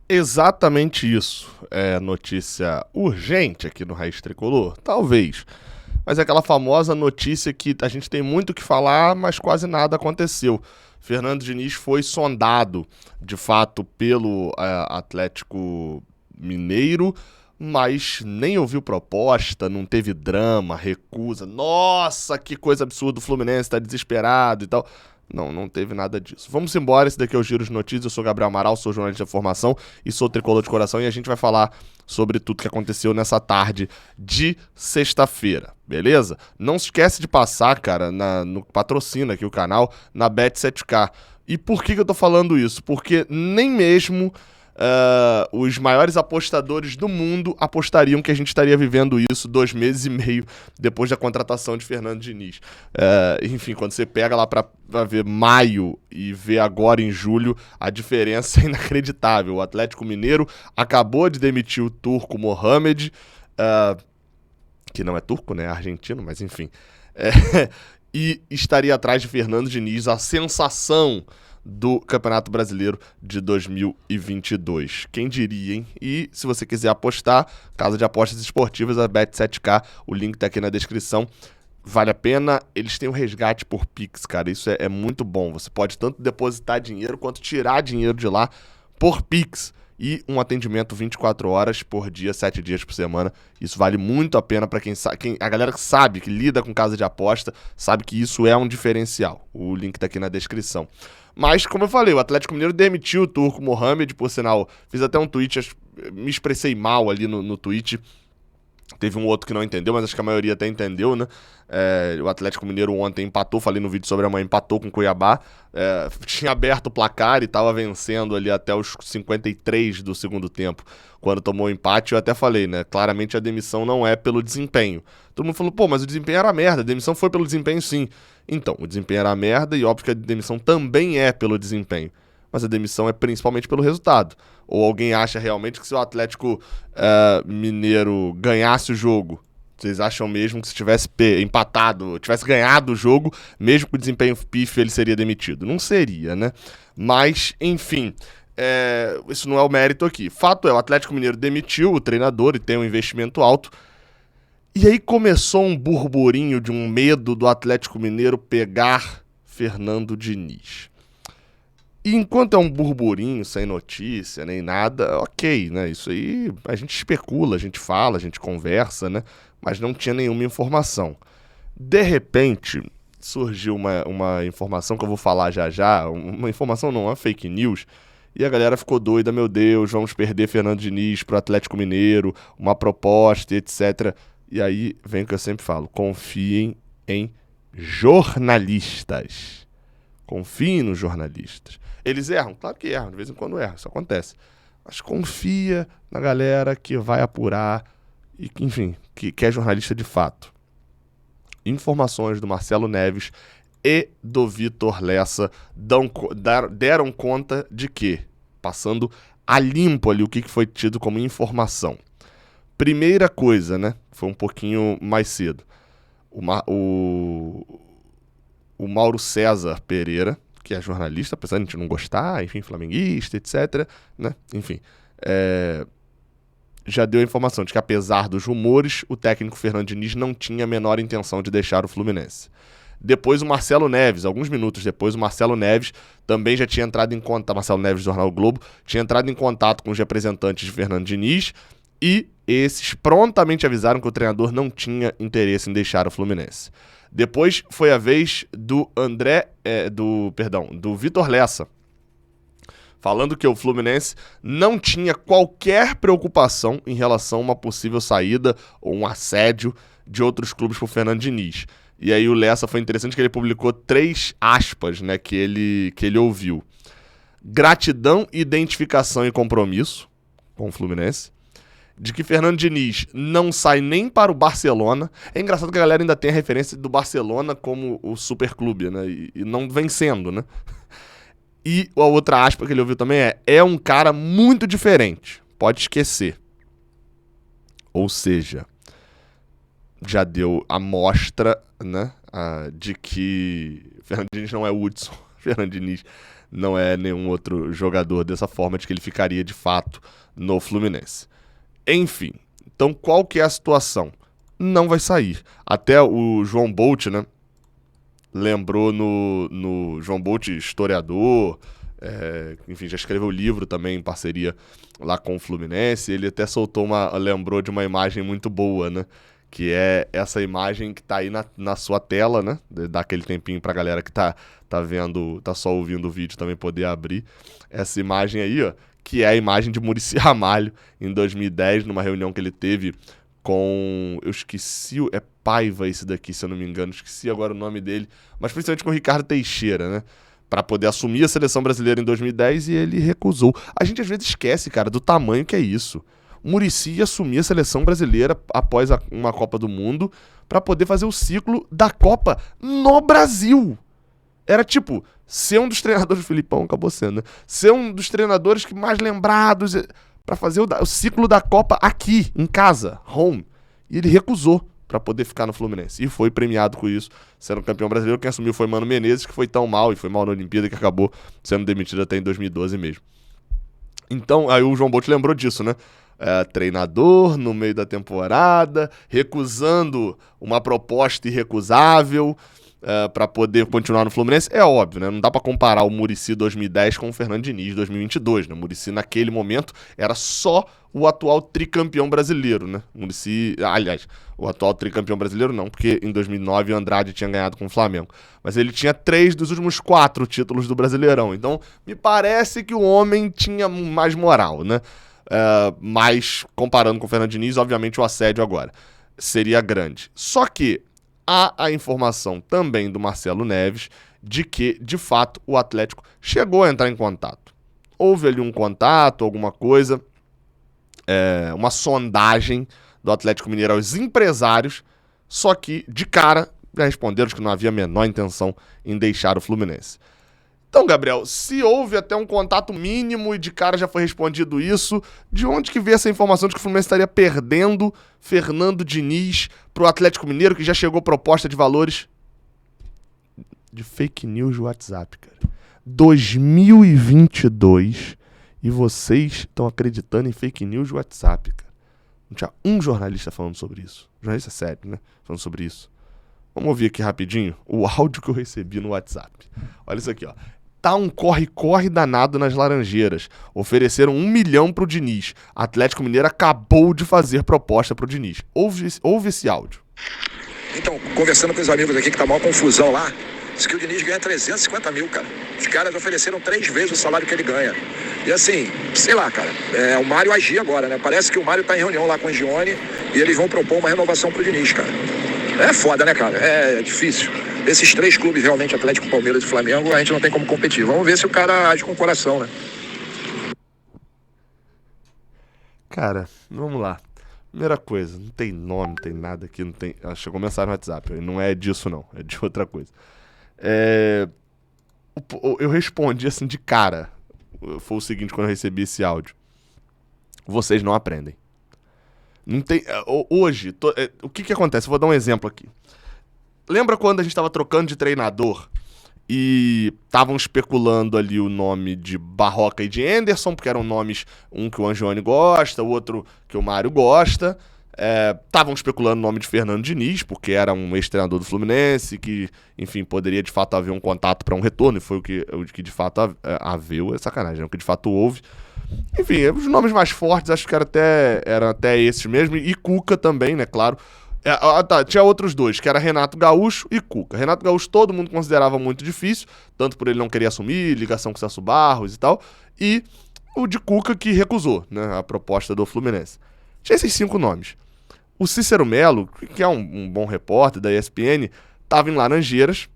Exatamente isso. É notícia urgente aqui no Raiz Tricolor? Talvez. Mas é aquela famosa notícia que a gente tem muito o que falar, mas quase nada aconteceu. Fernando Diniz foi sondado, de fato, pelo Atlético Mineiro, mas nem ouviu proposta, não teve drama, recusa. Nossa, que coisa absurda, o Fluminense tá desesperado e tal. Não, não teve nada disso. Vamos embora, esse daqui é o Giro de Notícias, eu sou Gabriel Amaral, sou jornalista de formação e sou tricolor de coração e a gente vai falar sobre tudo que aconteceu nessa tarde de sexta-feira, beleza? Não se esquece de passar, cara, no patrocina aqui o canal, na Bet7k. E por que eu tô falando isso? Porque nem mesmo os maiores apostadores do mundo apostariam que a gente estaria vivendo isso 2 meses e meio depois da contratação de Fernando Diniz. Enfim, quando você pega lá pra ver maio e vê agora em julho, a diferença é inacreditável. O Atlético Mineiro acabou de demitir o turco Mohamed, que não é turco, né? É argentino, mas enfim. E estaria atrás de Fernando Diniz, a sensação do Campeonato Brasileiro de 2022. Quem diria, hein? E se você quiser apostar, casa de apostas esportivas, a Bet7k, o link tá aqui na descrição. Vale a pena, eles têm um resgate por Pix, cara, isso é muito bom. Você pode tanto depositar dinheiro quanto tirar dinheiro de lá por Pix. E um atendimento 24 horas por dia, 7 dias por semana. Isso vale muito a pena para a galera que sabe, que lida com casa de aposta, sabe que isso é um diferencial. O link tá aqui na descrição. Mas, como eu falei, o Atlético Mineiro demitiu o turco Mohamed, por sinal, fiz até um tweet, me expressei mal ali no tweet. Teve um outro que não entendeu, mas acho que a maioria até entendeu, né? O Atlético Mineiro ontem empatou, falei no vídeo sobre a manhã, empatou com o Cuiabá. Tinha aberto o placar e estava vencendo ali até os 53 do segundo tempo. Quando tomou o empate, eu até falei, né? Claramente a demissão não é pelo desempenho. Todo mundo falou, pô, mas o desempenho era merda, a demissão foi pelo desempenho sim. Então, o desempenho era merda e óbvio que a demissão também é pelo desempenho. Mas a demissão é principalmente pelo resultado. Ou alguém acha realmente que se o Atlético Mineiro ganhasse o jogo, vocês acham mesmo que se tivesse empatado, tivesse ganhado o jogo, mesmo com o desempenho pífio, ele seria demitido? Não seria, né? Mas, enfim, isso não é o mérito aqui. Fato é, o Atlético Mineiro demitiu o treinador e tem um investimento alto. E aí começou um burburinho de um medo do Atlético Mineiro pegar Fernando Diniz. E enquanto é um burburinho, sem notícia, nem nada, ok, né? Isso aí a gente especula, a gente fala, a gente conversa, né? Mas não tinha nenhuma informação. De repente, surgiu uma informação que eu vou falar já já, uma informação não, uma fake news, e a galera ficou doida, meu Deus, vamos perder Fernando Diniz pro Atlético Mineiro, uma proposta, etc. E aí vem o que eu sempre falo, confiem em jornalistas. Confie nos jornalistas. Eles erram? Claro que erram, de vez em quando erram, isso acontece. Mas confia na galera que vai apurar e, enfim, que é jornalista de fato. Informações do Marcelo Neves e do Vitor Lessa deram conta de quê? Passando a limpo ali o que foi tido como informação. Primeira coisa, né? Foi um pouquinho mais cedo. O Mauro César Pereira, que é jornalista, apesar de a gente não gostar, enfim, flamenguista, etc., né? Enfim, já deu a informação de que, apesar dos rumores, o técnico Fernando Diniz não tinha a menor intenção de deixar o Fluminense. Depois o Marcelo Neves, alguns minutos depois, o Marcelo Neves também já tinha entrado em contato, Marcelo Neves do Jornal o Globo, tinha entrado em contato com os representantes de Fernando Diniz e esses prontamente avisaram que o treinador não tinha interesse em deixar o Fluminense. Depois foi a vez do do Vitor Lessa, falando que o Fluminense não tinha qualquer preocupação em relação a uma possível saída ou um assédio de outros clubes por Fernando Diniz. E aí o Lessa foi interessante que ele publicou 3 aspas, né, que ele ouviu. Gratidão, identificação e compromisso com o Fluminense. De que Fernando Diniz não sai nem para o Barcelona. É engraçado que a galera ainda tem a referência do Barcelona como o superclube, né? E não vencendo, né? E a outra aspa que ele ouviu também é um cara muito diferente. Pode esquecer. Ou seja, já deu a mostra, né? De que Fernando Diniz não é Hudson. Fernando Diniz não é nenhum outro jogador dessa forma de que ele ficaria de fato no Fluminense. Enfim, então qual que é a situação? Não vai sair. Até o João Bolt, né, lembrou no João Bolt, historiador, enfim, já escreveu livro também em parceria lá com o Fluminense. Ele até lembrou de uma imagem muito boa, né? Que é essa imagem que tá aí na sua tela, né? Dá aquele tempinho pra galera que tá vendo, tá só ouvindo o vídeo também poder abrir. Essa imagem aí, ó, que é a imagem de Muricy Ramalho em 2010, numa reunião que ele teve com... Eu esqueci... É Paiva esse daqui, se eu não me engano. Esqueci agora o nome dele. Mas principalmente com o Ricardo Teixeira, né? Pra poder assumir a seleção brasileira em 2010 e ele recusou. A gente às vezes esquece, cara, do tamanho que é isso. O Muricy ia assumir a seleção brasileira após uma Copa do Mundo pra poder fazer o ciclo da Copa no Brasil. Era tipo, ser um dos treinadores, o Filipão acabou sendo, né? Ser um dos treinadores que mais lembrados pra fazer o ciclo da Copa aqui, em casa, home. E ele recusou pra poder ficar no Fluminense. E foi premiado com isso, sendo campeão brasileiro. Quem assumiu foi Mano Menezes, que foi tão mal e foi mal na Olimpíada que acabou sendo demitido até em 2012 mesmo. Então, aí o João Bolt lembrou disso, né? Treinador no meio da temporada, recusando uma proposta irrecusável para poder continuar no Fluminense. É óbvio, né? Não dá para comparar o Muricy 2010 com o Fernando Diniz 2022, né? O Muricy naquele momento era só o atual tricampeão brasileiro, né? Muricy, aliás, o atual tricampeão brasileiro não, porque em 2009 o Andrade tinha ganhado com o Flamengo. Mas ele tinha 3 dos últimos 4 títulos do Brasileirão. Então, me parece que o homem tinha mais moral, né? Mas, comparando com o Fernando Diniz, obviamente o assédio agora seria grande. Só que há a informação também do Marcelo Neves de que, de fato, o Atlético chegou a entrar em contato. Houve ali um contato, alguma coisa, uma sondagem do Atlético Mineiro aos empresários, só que, de cara, já responderam que não havia a menor intenção em deixar o Fluminense. Então, Gabriel, se houve até um contato mínimo e de cara já foi respondido isso, de onde que veio essa informação de que o Fluminense estaria perdendo Fernando Diniz pro Atlético Mineiro, que já chegou proposta de valores de fake news do WhatsApp, cara? 2022 e vocês estão acreditando em fake news do WhatsApp, cara. Não tinha um jornalista falando sobre isso. Jornalista sério, né? Falando sobre isso. Vamos ouvir aqui rapidinho o áudio que eu recebi no WhatsApp. Olha isso aqui, ó. Tá um corre-corre danado nas Laranjeiras. Ofereceram 1 milhão pro Diniz. Atlético Mineiro acabou de fazer proposta pro Diniz. Ouve esse áudio. Então, conversando com os amigos aqui, que tá maior confusão lá, diz que o Diniz ganha 350 mil, cara. Os caras ofereceram 3 vezes o salário que ele ganha. E assim, sei lá, cara, o Mário agir agora, né? Parece que o Mário tá em reunião lá com o Gione e eles vão propor uma renovação pro Diniz, cara. É foda, né, cara? É difícil. Esses 3 clubes realmente, Atlético, Palmeiras e Flamengo, a gente não tem como competir. Vamos ver se o cara age com o coração, né? Cara, vamos lá. Primeira coisa, não tem nome, não tem nada aqui, não tem... Chegou mensagem no WhatsApp, não é disso não, é de outra coisa. Eu respondi assim de cara, foi o seguinte quando eu recebi esse áudio. Vocês não aprendem. Não tem... Hoje, o que acontece? Eu vou dar um exemplo aqui. Lembra quando a gente estava trocando de treinador e estavam especulando ali o nome de Barroca e de Anderson, porque eram nomes, um que o Angione gosta, o outro que o Mário gosta. Estavam especulando o nome de Fernando Diniz, porque era um ex-treinador do Fluminense, que, enfim, poderia de fato haver um contato para um retorno, e foi o que de fato haveu, é sacanagem, o que de fato houve. Enfim, os nomes mais fortes acho que eram até esses mesmo, e Cuca também, né, claro. Tinha outros 2, que era Renato Gaúcho e Cuca. Renato Gaúcho todo mundo considerava muito difícil, tanto por ele não querer assumir, ligação com o Celso Barros e tal, e o de Cuca que recusou, né, a proposta do Fluminense. Tinha esses 5 nomes. O Cícero Melo, que é um bom repórter da ESPN, estava em Laranjeiras,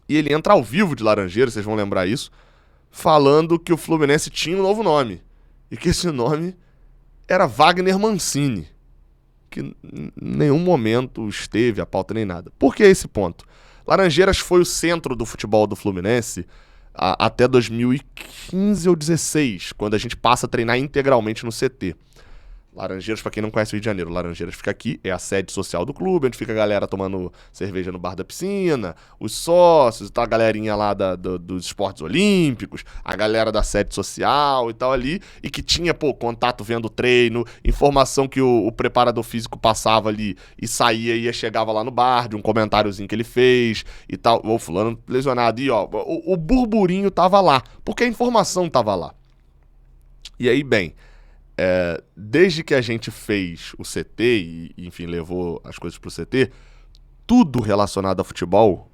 e ele entra ao vivo de Laranjeiras, vocês vão lembrar isso, falando que o Fluminense tinha um novo nome, e que esse nome era Wagner Mancini, que em nenhum momento esteve a pauta nem nada. Por que esse ponto? Laranjeiras foi o centro do futebol do Fluminense até 2015 ou 2016, quando a gente passa a treinar integralmente no CT. Laranjeiras, pra quem não conhece o Rio de Janeiro, Laranjeiras fica aqui, é a sede social do clube, onde fica a galera tomando cerveja no bar da piscina, os sócios, tá a galerinha lá dos esportes olímpicos, a galera da sede social e tal ali, e que tinha, contato vendo o treino, informação que o preparador físico passava ali e saía e chegava lá no bar, de um comentáriozinho que ele fez e tal, o fulano lesionado, e ó, o burburinho tava lá, porque a informação tava lá. E aí, bem... desde que a gente fez o CT e, enfim, levou as coisas pro CT, tudo relacionado a futebol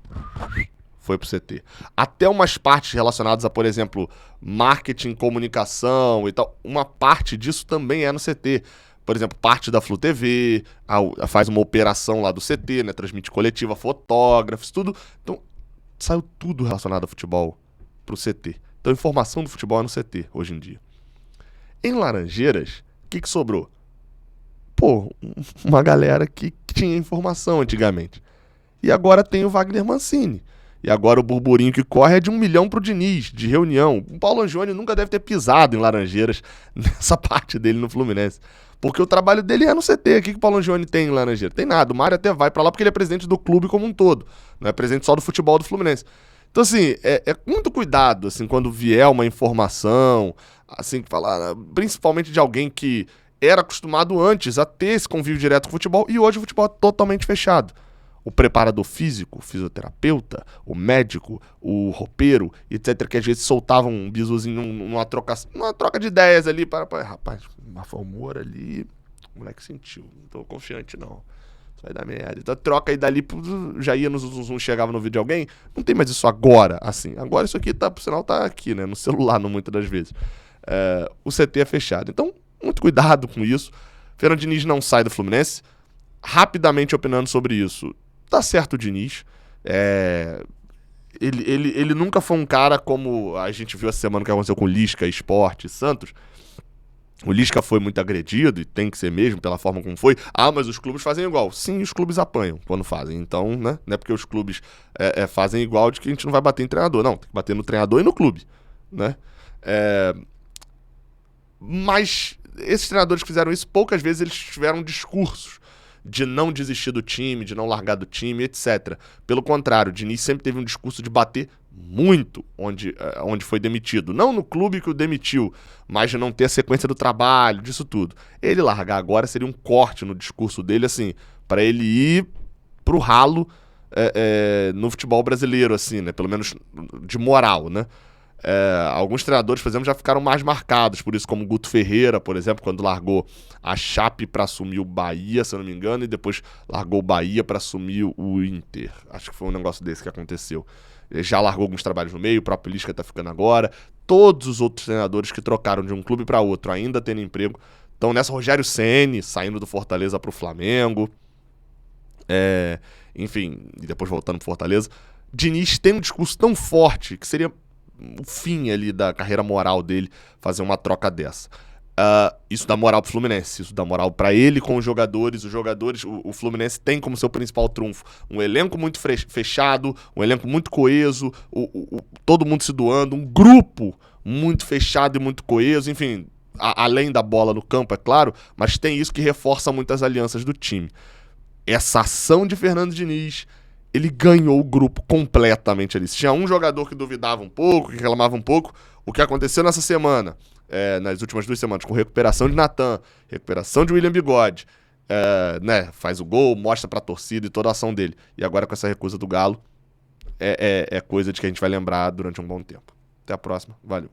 foi pro CT. Até umas partes relacionadas a, por exemplo, marketing, comunicação e tal, uma parte disso também é no CT. Por exemplo, parte da Flu TV, faz uma operação lá do CT, né, transmite coletiva, fotógrafos, tudo. Então, saiu tudo relacionado a futebol pro CT. Então, a informação do futebol é no CT, hoje em dia. Em Laranjeiras, o que sobrou? Uma galera que tinha informação antigamente. E agora tem o Wagner Mancini. E agora o burburinho que corre é de 1 milhão pro Diniz, de reunião. O Paulo Angione nunca deve ter pisado em Laranjeiras, nessa parte dele no Fluminense. Porque o trabalho dele é no CT. O que o Paulo Angione tem em Laranjeiras? Tem nada. O Mário até vai pra lá porque ele é presidente do clube como um todo. Não é presidente só do futebol do Fluminense. Então, assim, é muito cuidado, assim, quando vier uma informação, assim, falar, principalmente de alguém que era acostumado antes a ter esse convívio direto com o futebol, e hoje o futebol é totalmente fechado. O preparador físico, o fisioterapeuta, o médico, o roupeiro, etc., que às vezes soltavam um bisuzinho numa troca de ideias ali, rapaz, o humor ali, o moleque sentiu, não tô confiante não. Vai dar merda. Então troca aí dali, já ia no zoom, chegava no vídeo de alguém. Não tem mais isso agora, assim. Agora isso aqui, por sinal, tá aqui, né? No celular, não muitas das vezes. O CT é fechado. Então, muito cuidado com isso. Fernando Diniz não sai do Fluminense. Rapidamente opinando sobre isso. Tá certo o Diniz. Ele nunca foi um cara como a gente viu essa semana que aconteceu com Lisca, Sport e Santos. O Lisca foi muito agredido, e tem que ser mesmo, pela forma como foi. Mas os clubes fazem igual. Sim, os clubes apanham quando fazem. Então, né, não é porque os clubes fazem igual de que a gente não vai bater em treinador. Não, tem que bater no treinador e no clube, né? Mas esses treinadores que fizeram isso, poucas vezes eles tiveram discursos de não desistir do time, de não largar do time, etc. Pelo contrário, o Diniz sempre teve um discurso de bater muito onde foi demitido. Não no clube que o demitiu, mas de não ter a sequência do trabalho, disso tudo. Ele largar agora seria um corte no discurso dele, assim, para ele ir pro ralo no futebol brasileiro, assim, né? Pelo menos de moral, né? Alguns treinadores, por exemplo, já ficaram mais marcados por isso, como o Guto Ferreira, por exemplo, quando largou a Chape para assumir o Bahia, se eu não me engano, e depois largou o Bahia para assumir o Inter. Acho que foi um negócio desse que aconteceu. Ele já largou alguns trabalhos no meio, o próprio Lisca tá ficando agora. Todos os outros treinadores que trocaram de um clube para outro, ainda tendo emprego, estão nessa. Rogério Ceni saindo do Fortaleza pro Flamengo. Enfim, e depois voltando pro Fortaleza. Diniz tem um discurso tão forte que seria o fim ali da carreira moral dele fazer uma troca dessa. Isso dá moral pro Fluminense, isso dá moral pra ele com os jogadores. O Fluminense tem como seu principal trunfo um elenco muito fechado, um elenco muito coeso, todo mundo se doando, um grupo muito fechado e muito coeso, enfim, além da bola no campo, é claro, mas tem isso que reforça muitas alianças do time. Essa ação de Fernando Diniz, ele ganhou o grupo completamente ali. Se tinha um jogador que duvidava um pouco, que reclamava um pouco, o que aconteceu nessa semana, nas últimas 2 semanas, com recuperação de Natan, recuperação de William Bigode, né, faz o gol, mostra pra torcida e toda a ação dele. E agora com essa recusa do Galo, é coisa de que a gente vai lembrar durante um bom tempo. Até a próxima, valeu.